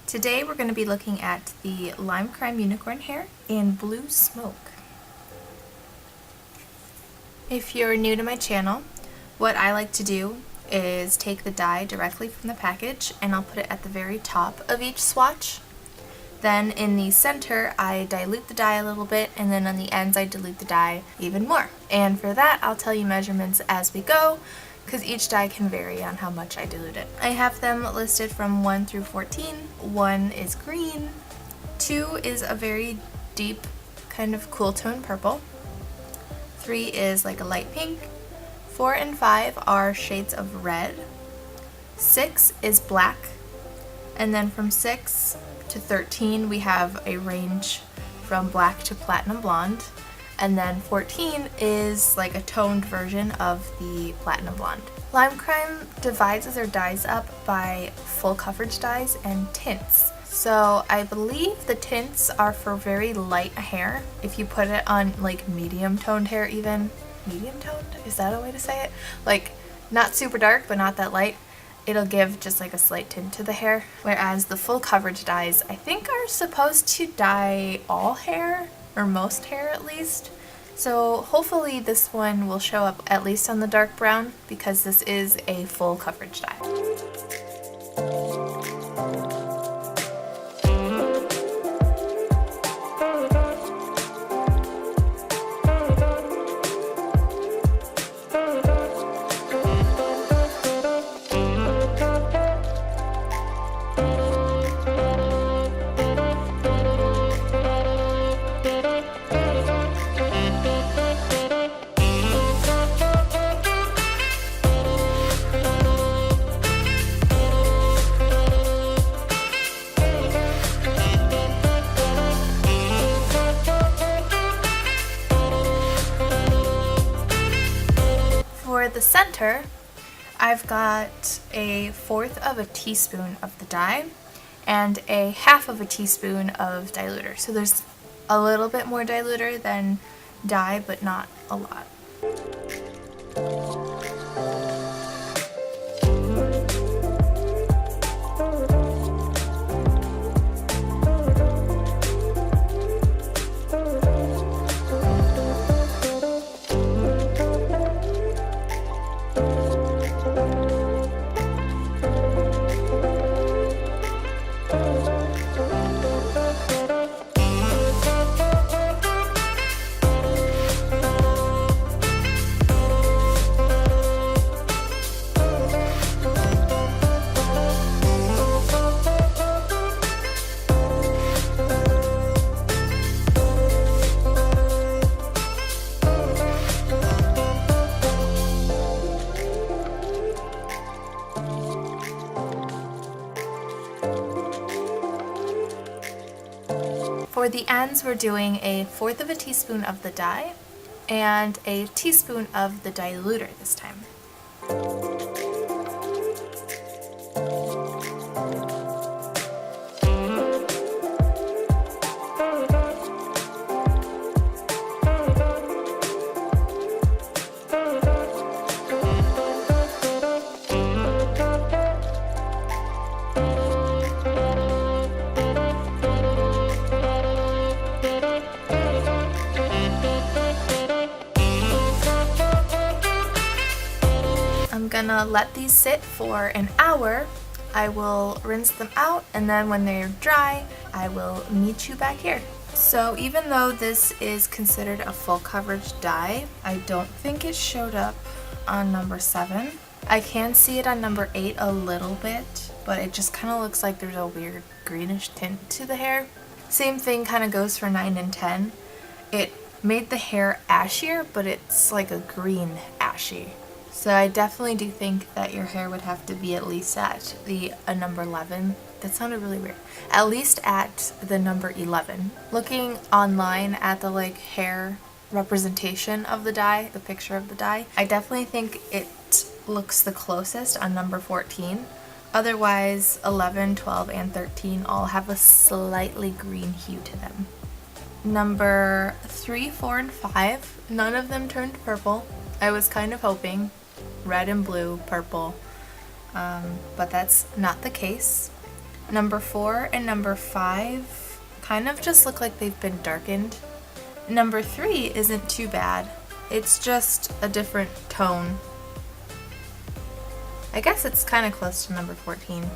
Today we're going to be looking at the Lime Crime Unicorn hair in Blue Smoke. If you're new to my channel, what I like to do is take the dye directly from the package and I'll put it at the very top of each swatch. Then in the center I dilute the dye a little bit, and then on the ends I dilute the dye even more. And for that I'll tell you measurements as we go, because each dye can vary on how much I dilute it. I have them listed from 1 through 14. 1 is green, 2 is a very deep kind of cool tone purple, 3 is like a light pink, 4 and 5 are shades of red, 6 is black, and then from 6 to 13 we have a range from black to platinum blonde. And then 14 is like a toned version of the platinum blonde. Lime Crime divides their dyes up by full coverage dyes and tints. So I believe the tints are for very light hair. If you put it on like medium toned hair even, medium toned? Is that a way to say it? Like not super dark but not that light. It'll give just like a slight tint to the hair. Whereas the full coverage dyes I think are supposed to dye all hair, or most hair at least. So hopefully this one will show up at least on the dark brown, because this is a full coverage dye. For the center, I've got a 1/4 of a teaspoon of the dye and a 1/2 of a teaspoon of diluter. So there's a little bit more diluter than dye, but not a lot. For the ends, we're doing a 1/4 of a teaspoon of the dye and a teaspoon of the diluter this time. I'm gonna let these sit for an hour. I will rinse them out, and then when they're dry, I will meet you back here. So even though this is considered a full coverage dye, I don't think it showed up on number 7. I can see it on number 8 a little bit, but it just kind of looks like there's a weird greenish tint to the hair. Same thing kind of goes for 9 and 10. It made the hair ashier, but it's like a green ashy. So I definitely do think that your hair would have to be at least at the number 11. That sounded really weird. At least at the number 11. Looking online at the like hair representation of the dye, the picture of the dye, I definitely think it looks the closest on number 14. Otherwise 11, 12, and 13 all have a slightly green hue to them. Number 3, 4, and 5, none of them turned purple. I was kind of hoping red and blue, purple, but that's not the case. Number 4 and number 5 kind of just look like they've been darkened. Number 3 isn't too bad. It's just a different tone. I guess it's kind of close to number 14.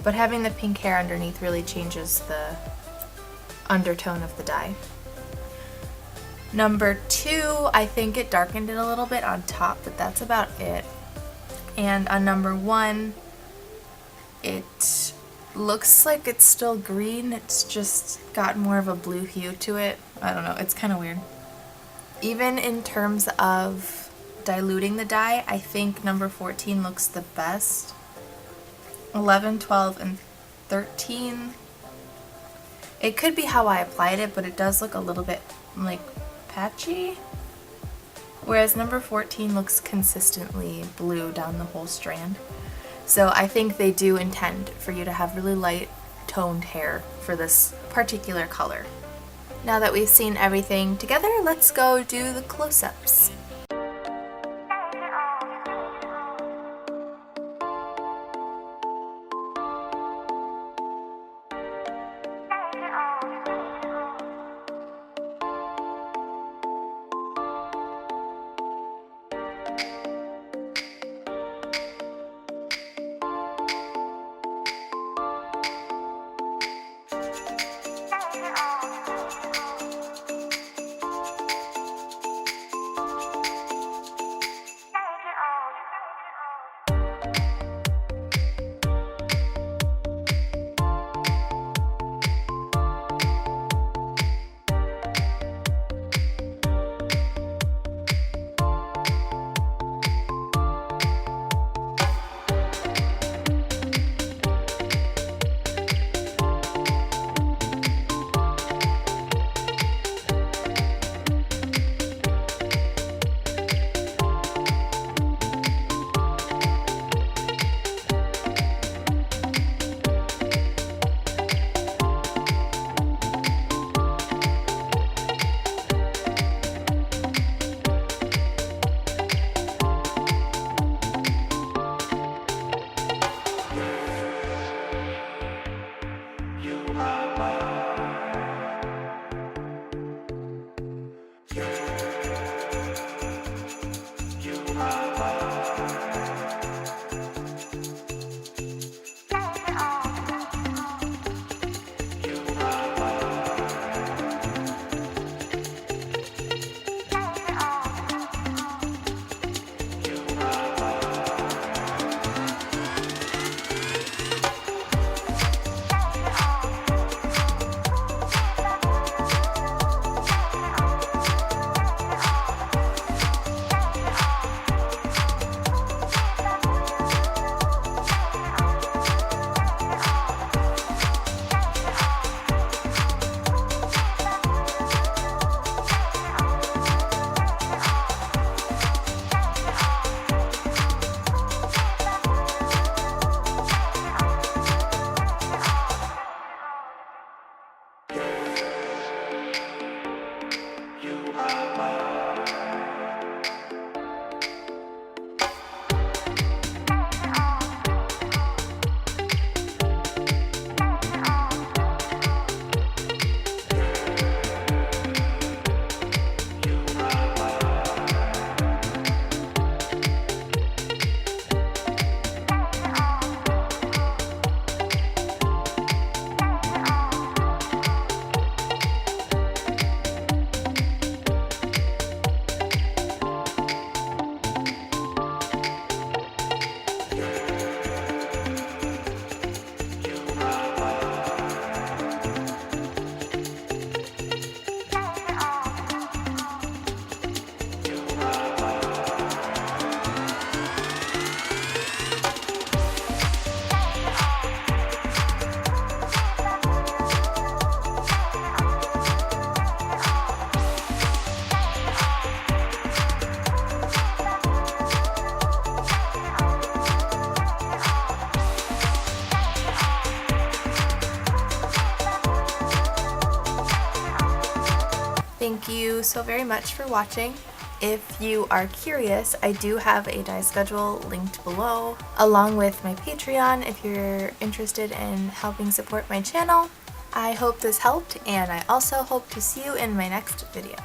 But having the pink hair underneath really changes the undertone of the dye. Number 2, I think it darkened it a little bit on top, but that's about it. And on number 1, it looks like it's still green, it's just got more of a blue hue to it. I don't know, it's kind of weird. Even in terms of diluting the dye, I think number 14 looks the best. 11, 12, and 13. It could be how I applied it, but it does look a little bit like patchy. Whereas number 14 looks consistently blue down the whole strand. So I think they do intend for you to have really light toned hair for this particular color. Now that we've seen everything together, let's go do the close-ups. Thank you so very much for watching. If you are curious, I do have a dye schedule linked below, along with my Patreon if you're interested in helping support my channel. I hope this helped, and I also hope to see you in my next video.